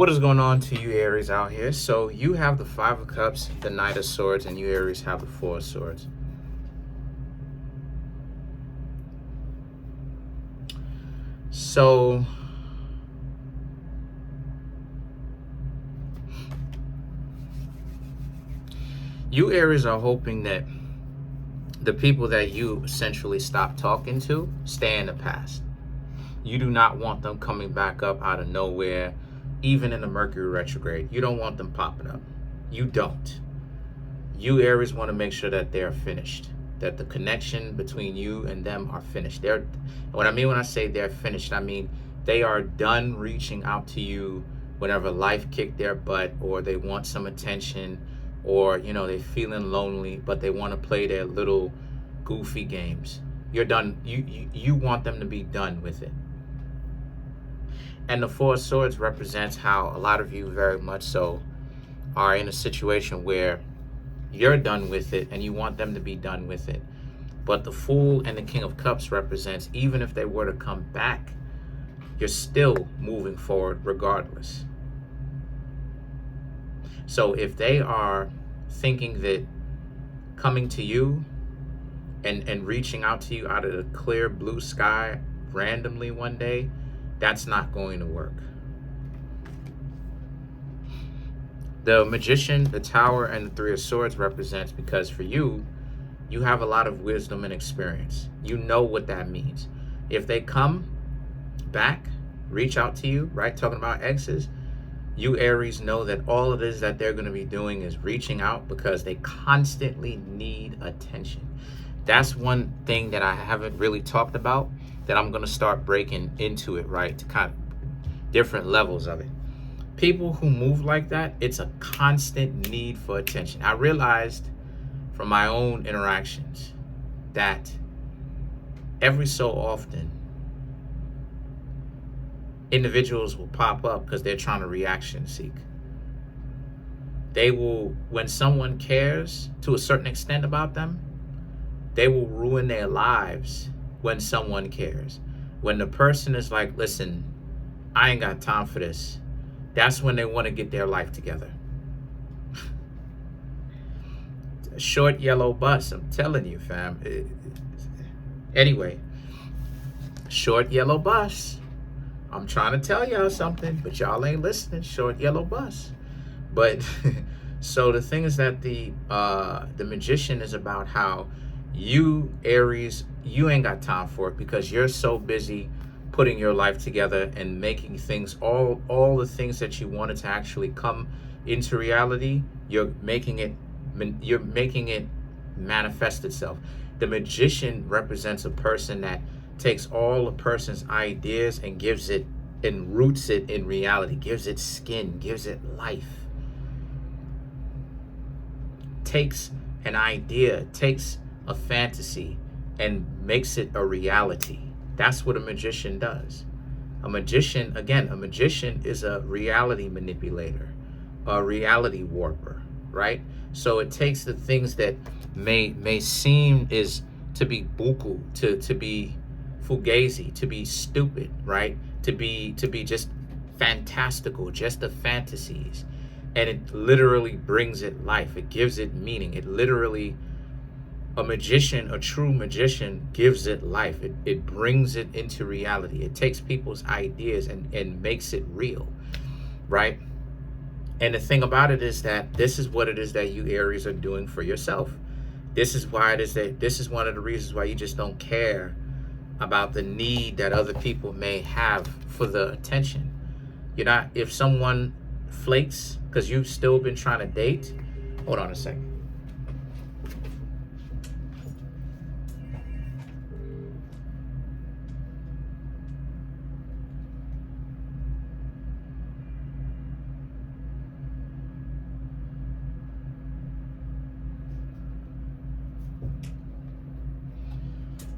What is going on to you Aries out here? So you have the Five of Cups, the Knight of Swords, and you Aries have the Four of Swords. So you Aries are hoping that the people that you essentially stop talking to stay in the past. You do not want them coming back up out of nowhere, even in the Mercury retrograde. You don't want them popping up. You don't. You Aries want to make sure that they're finished, that the connection between you and them are finished. What I mean when I say they're finished, I mean they are done reaching out to you whenever life kicked their butt, or they want some attention, or they're feeling lonely, but they want to play their little goofy games. You're done. You want them to be done with it. And the Four of Swords represents how a lot of you very much so are in a situation where you're done with it and you want them to be done with it. But the Fool and the King of Cups represents, even if they were to come back, you're still moving forward regardless. So if they are thinking that coming to you and reaching out to you out of the clear blue sky randomly one day, that's not going to work. The Magician, the Tower, and the Three of Swords represents, because for you, you have a lot of wisdom and experience. You know what that means. If they come back, reach out to you, right? Talking about exes, you Aries know that all it is that they're going to be doing is reaching out because they constantly need attention. That's one thing that I haven't really talked about, that I'm going to start breaking into it, right? To kind of different levels of it. People who move like that, it's a constant need for attention. I realized from my own interactions that every so often individuals will pop up because they're trying to reaction seek. They will, when someone cares to a certain extent about them, they will ruin their lives when someone cares. When the person is like, listen, I ain't got time for this, that's when they want to get their life together. Short yellow bus, I'm telling you, fam. Anyway, short yellow bus. I'm trying to tell y'all something, but y'all ain't listening. Short yellow bus. But so the thing is that the Magician is about how you Aries, you ain't got time for it because you're so busy putting your life together and making things, all the things that you wanted to actually come into reality, you're making it manifest itself. The Magician represents a person that takes all a person's ideas and gives it and roots it in reality, gives it skin, gives it life. Takes an idea, takes a fantasy, and makes it a reality. That's what a magician does. A magician is a reality manipulator, a reality warper, right? So it takes the things that may seem is to be buku, to be fugazi, to be stupid, right? To be just fantastical, just the fantasies. And it literally brings it life. It gives it meaning. It literally, a magician, a true magician, gives it life. It brings it into reality. It takes people's ideas and makes it real, right? And the thing about it is that this is what it is that you Aries are doing for yourself. This is why it is that this is one of the reasons why you just don't care about the need that other people may have for the attention. You're not, if someone flakes because you've still been trying to date, hold on a second.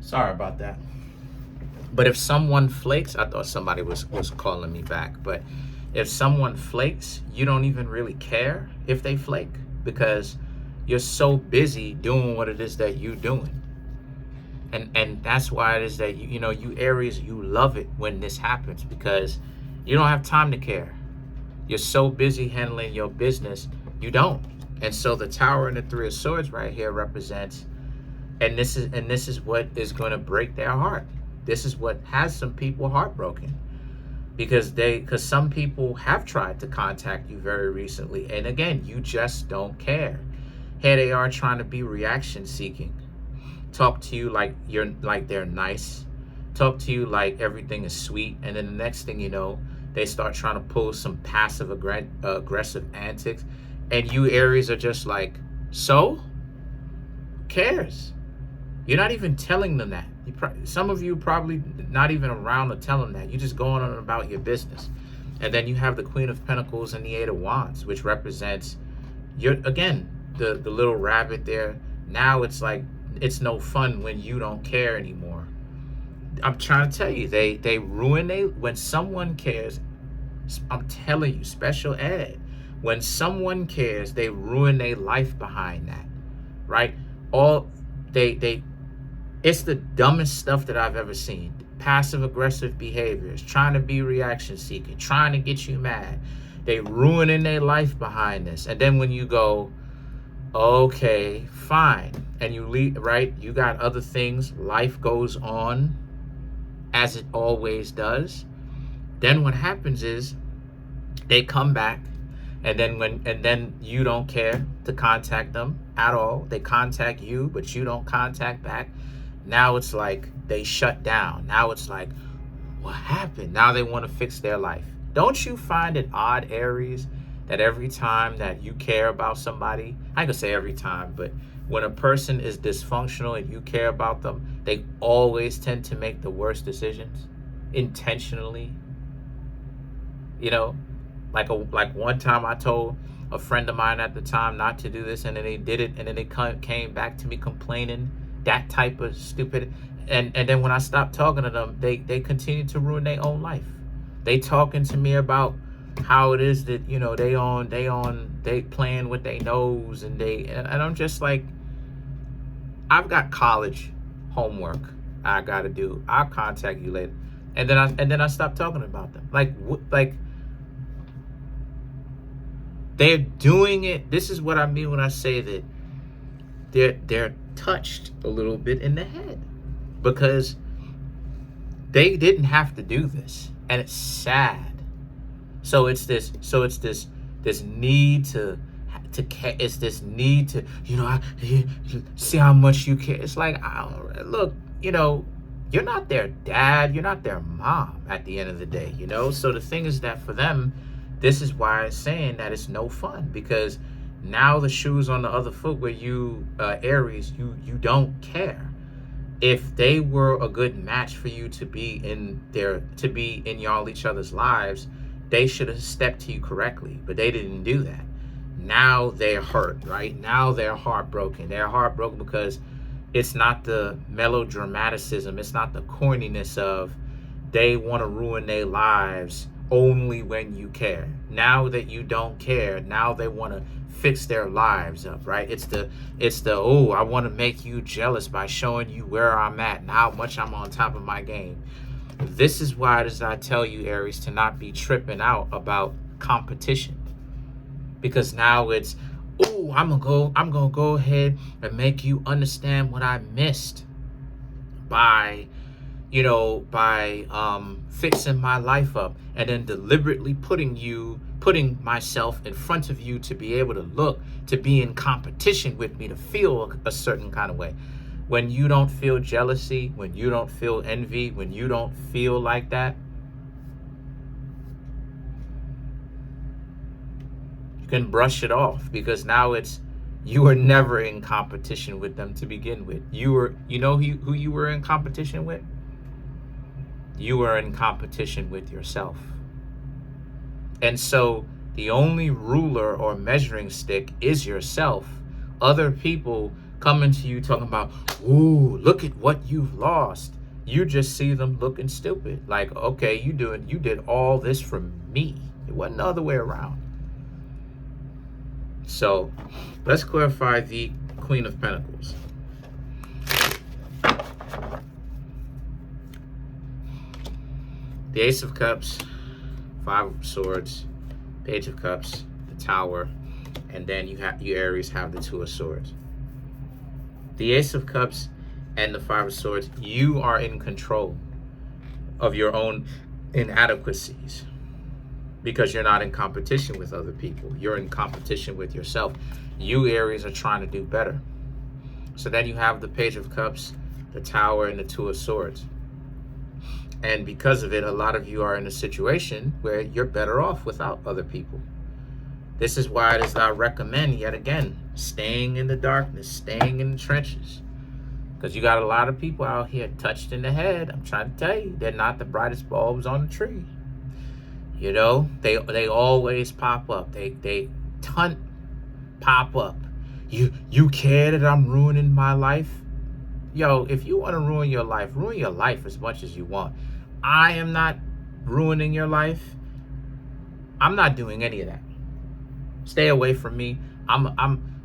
Sorry about that. But if someone flakes, I thought somebody was calling me back, but if someone flakes, you don't even really care if they flake because you're so busy doing what it is that you're doing. And that's why it is that you Aries, you love it when this happens because you don't have time to care. You're so busy handling your business, you don't. And so the Tower and the Three of Swords right here represents, and this is what is going to break their heart. This is what has some people heartbroken, because some people have tried to contact you very recently, and again, you just don't care. Here they are trying to be reaction seeking, talk to you like they're nice, talk to you like everything is sweet, and then the next thing you know, they start trying to pull some passive aggressive antics, and you Aries are just like, so who cares? You're not even telling them that. Some of you probably not even around to tell them that. You're just going on about your business. And then you have the Queen of Pentacles and the Eight of Wands, which represents again, the little rabbit there. Now it's like, it's no fun when you don't care anymore. I'm trying to tell you, they ruin when someone cares. I'm telling you, special ed. When someone cares, they ruin their life behind that, right? It's the dumbest stuff that I've ever seen. Passive aggressive behaviors, trying to be reaction seeking, trying to get you mad. They ruining their life behind this. And then when you go, okay, fine, and you leave, right? You got other things. Life goes on as it always does. Then what happens is they come back, and then you don't care to contact them at all. They contact you, but you don't contact back. Now it's like they shut down. Now it's like, what happened? Now they want to fix their life. Don't you find it odd, Aries, that every time that you care about somebody, I could say every time, but when a person is dysfunctional and you care about them, they always tend to make the worst decisions intentionally? You know, like one time I told a friend of mine at the time not to do this, and then they did it, and then they came back to me complaining, that type of stupid. And then when I stopped talking to them, they continue to ruin their own life. They talking to me about how it is that, you know, they playing with their nose, and I'm just like, I've got college homework I gotta do. I'll contact you later. And then I stopped talking about them. Like they're doing it. This is what I mean when I say that they're touched a little bit in the head, because they didn't have to do this, and it's sad. So it's this need to it's this need to, you know, see how much you care. It's like, look, you know, you're not their dad, you're not their mom at the end of the day, you know. So the thing is that for them, this is why it's saying that it's no fun, because now the shoe's on the other foot, where you, Aries, you don't care. If they were a good match for you to be in y'all each other's lives, they should have stepped to you correctly, but they didn't do that. Now they're hurt, right? Now they're heartbroken. They're heartbroken because it's not the melodramaticism, it's not the corniness of they want to ruin their lives only when you care. Now that you don't care, now they want to fix their lives up, right? It's the oh, I want to make you jealous by showing you where I'm at and how much I'm on top of my game. This is why I tell you, Aries, to not be tripping out about competition, because now it's, oh, I'm gonna go ahead and make you understand what I missed by fixing my life up, and then deliberately putting myself in front of you to be able to be in competition with me, to feel a certain kind of way. When you don't feel jealousy, when you don't feel envy, when you don't feel like that, you can brush it off, because now you were never in competition with them to begin with. You know who you were in competition with? You were in competition with yourself. And so the only ruler or measuring stick is yourself. Other people coming to you talking about, ooh, look at what you've lost. You just see them looking stupid. Like, okay, you did all this for me. It wasn't the other way around. So let's clarify the Queen of Pentacles. The Ace of Cups, Five of Swords, Page of Cups, the Tower, and then you Aries have the Two of Swords. The Ace of Cups and the Five of Swords, you are in control of your own inadequacies because you're not in competition with other people. You're in competition with yourself. You Aries are trying to do better. So then you have the Page of Cups, the Tower, and the Two of Swords. And because of it, a lot of you are in a situation where you're better off without other people. This is why it is that I recommend, yet again, staying in the darkness, staying in the trenches. Because you got a lot of people out here touched in the head. I'm trying to tell you, they're not the brightest bulbs on the tree. You know, they always pop up. They pop up. You care that I'm ruining my life? Yo, if you want to ruin your life as much as you want. I am not ruining your life. I'm not doing any of that. Stay away from me.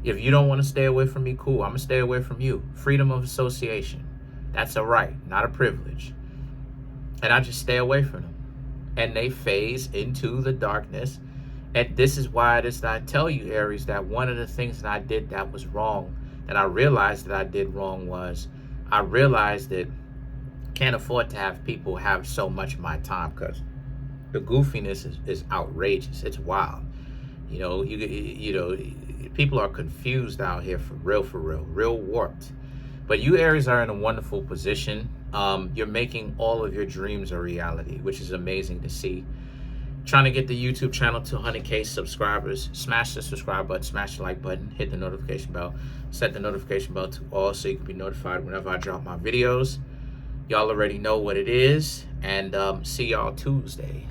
If you don't want to stay away from me, cool. I'm gonna stay away from you. Freedom of association. That's a right, not a privilege. And I just stay away from them. And they phase into the darkness. And this is why it is that I tell you, Aries, that one of the things that I did that was wrong, that I realized that I did wrong, was I realized that I can't afford to have people have so much of my time, because the goofiness is outrageous. It's wild. You know, people are confused out here for real warped. But you Aries are in a wonderful position. You're making all of your dreams a reality, which is amazing to see. Trying to get the YouTube channel to 100K subscribers. Smash the subscribe button, smash the like button, hit the notification bell, set the notification bell to all so you can be notified whenever I drop my videos. Y'all already know what it is, and see y'all Tuesday.